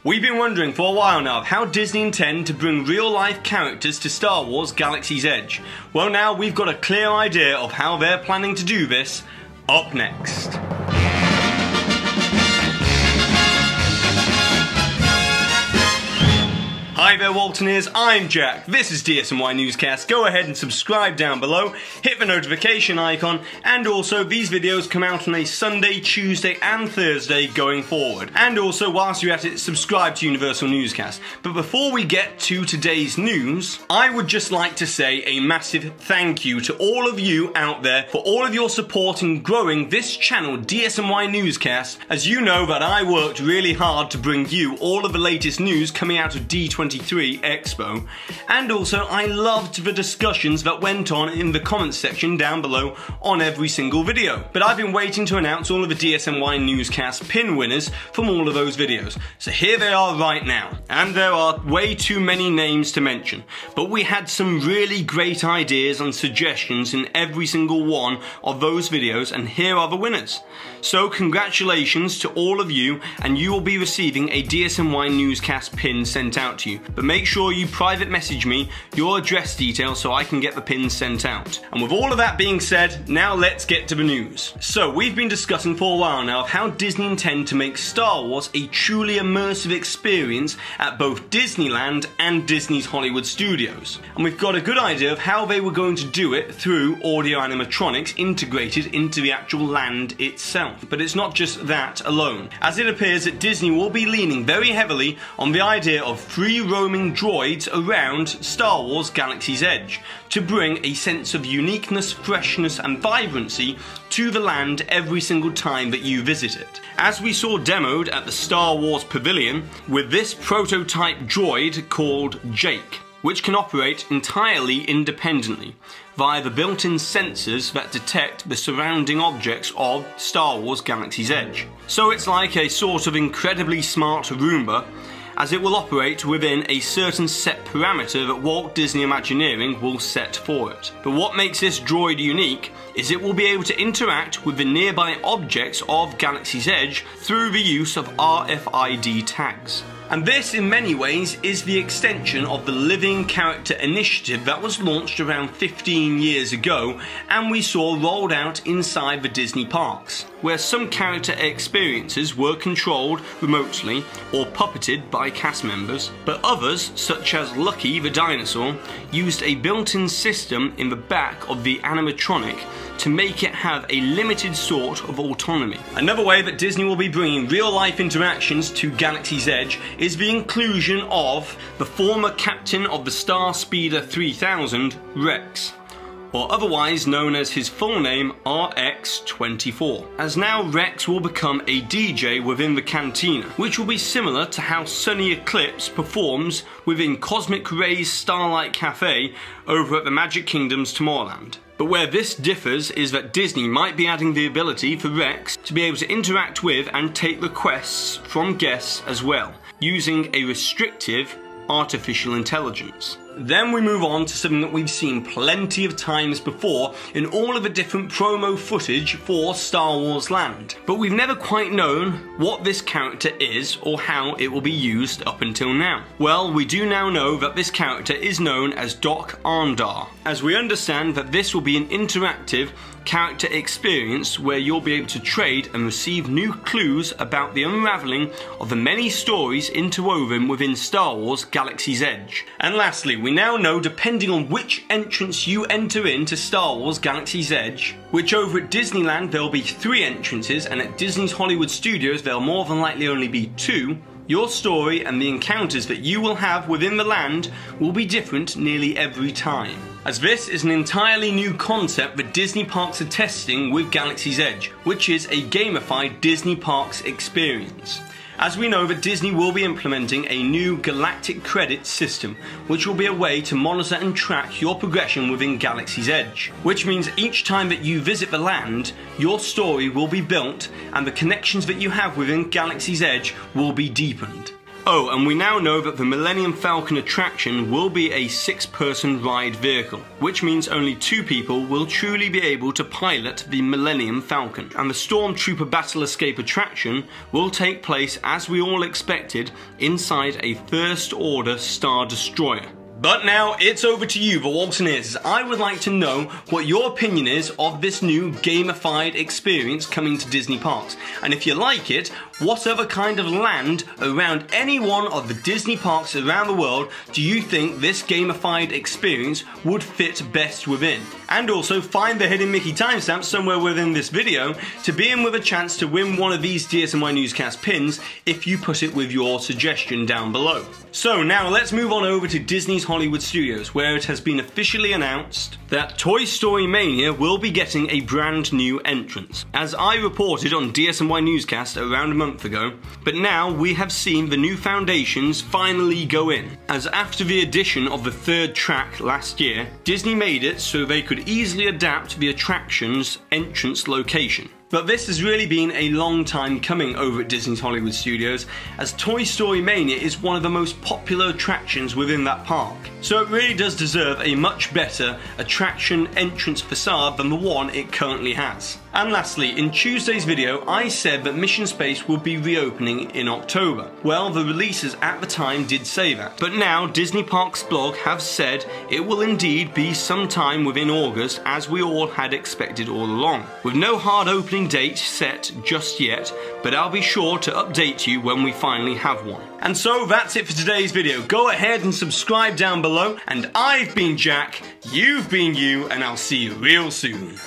We've been wondering for a while now of how Disney intend to bring real-life characters to Star Wars Galaxy's Edge. Well, now we've got a clear idea of how they're planning to do this. Up next. Hi there Waltoneers, I'm Jack, this is DSNY Newscast. Go ahead and subscribe down below, hit the notification icon, and also these videos come out on a Sunday, Tuesday and Thursday going forward. And also whilst you're at it, subscribe to Universal Newscast. But before we get to today's news, I would just like to say a massive thank you to all of you out there for all of your support in growing this channel, DSNY Newscast. As you know that I worked really hard to bring you all of the latest news coming out of D23 Expo, and also I loved the discussions that went on in the comments section down below on every single video. But I've been waiting to announce all of the DSNY Newscast pin winners from all of those videos. So here they are right now, and there are way too many names to mention, but we had some really great ideas and suggestions in every single one of those videos, and here are the winners. So congratulations to all of you, and you will be receiving a DSNY Newscast pin sent out to you. But make sure you private message me your address details so I can get the pins sent out. And with all of that being said, now let's get to the news. So we've been discussing for a while now of how Disney intend to make Star Wars a truly immersive experience at both Disneyland and Disney's Hollywood Studios. And we've got a good idea of how they were going to do it through audio animatronics integrated into the actual land itself. But it's not just that alone, as it appears that Disney will be leaning very heavily on the idea of free roaming droids around Star Wars Galaxy's Edge to bring a sense of uniqueness, freshness and vibrancy to the land every single time that you visit it. As we saw demoed at the Star Wars Pavilion with this prototype droid called Jake, which can operate entirely independently via the built-in sensors that detect the surrounding objects of Star Wars Galaxy's Edge. So it's like a sort of incredibly smart Roomba, as it will operate within a certain set parameter that Walt Disney Imagineering will set for it. But what makes this droid unique is it will be able to interact with the nearby objects of Galaxy's Edge through the use of RFID tags. And this, in many ways, is the extension of the Living Character Initiative that was launched around 15 years ago and we saw rolled out inside the Disney parks, where some character experiences were controlled remotely or puppeted by cast members, but others, such as Lucky the dinosaur, used a built-in system in the back of the animatronic to make it have a limited sort of autonomy. Another way that Disney will be bringing real-life interactions to Galaxy's Edge is the inclusion of the former captain of the Star Speeder 3000, Rex, or otherwise known as his full name RX-24, as now Rex will become a DJ within the cantina, which will be similar to how Sunny Eclipse performs within Cosmic Ray's Starlight Cafe over at the Magic Kingdom's Tomorrowland. But where this differs is that Disney might be adding the ability for Rex to be able to interact with and take requests from guests as well, using a restrictive artificial intelligence. Then we move on to something that we've seen plenty of times before in all of the different promo footage for Star Wars Land. But we've never quite known what this character is or how it will be used up until now. Well, we do now know that this character is known as Doc Arndar, as we understand that this will be an interactive character experience where you'll be able to trade and receive new clues about the unravelling of the many stories interwoven within Star Wars Galaxy's Edge. And lastly, we now know, depending on which entrance you enter into Star Wars Galaxy's Edge, which over at Disneyland there will be 3 entrances and at Disney's Hollywood Studios there will more than likely only be 2, your story and the encounters that you will have within the land will be different nearly every time, as this is an entirely new concept that Disney Parks are testing with Galaxy's Edge, which is a gamified Disney Parks experience. As we know that Disney will be implementing a new galactic credit system, which will be a way to monitor and track your progression within Galaxy's Edge, which means each time that you visit the land, your story will be built and the connections that you have within Galaxy's Edge will be deepened. Oh, and we now know that the Millennium Falcon attraction will be a 6-person ride vehicle, which means only 2 people will truly be able to pilot the Millennium Falcon. And the Stormtrooper Battle Escape attraction will take place, as we all expected, inside a First Order Star Destroyer. But now it's over to you, the Waltoneers. I would like to know what your opinion is of this new gamified experience coming to Disney parks. And if you like it, what other kind of land around any one of the Disney parks around the world do you think this gamified experience would fit best within? And also find the hidden Mickey timestamp somewhere within this video to be in with a chance to win one of these DSNY Newscast pins if you put it with your suggestion down below. So now let's move on over to Disney's Hollywood Studios, where it has been officially announced that Toy Story Mania will be getting a brand new entrance. As I reported on DSNY Newscast around a month ago, but now we have seen the new foundations finally go in, as after the addition of the 3rd track last year, Disney made it so they could easily adapt the attraction's entrance location. But this has really been a long time coming over at Disney's Hollywood Studios, as Toy Story Mania is one of the most popular attractions within that park. So it really does deserve a much better attraction entrance facade than the one it currently has. And lastly, in Tuesday's video, I said that Mission Space would be reopening in October. Well, the releases at the time did say that. But now, Disney Parks blog have said it will indeed be sometime within August, as we all had expected all along. With no hard opening date set just yet, but I'll be sure to update you when we finally have one. And so that's it for today's video. Go ahead and subscribe down below, and I've been Jack, you've been you, and I'll see you real soon.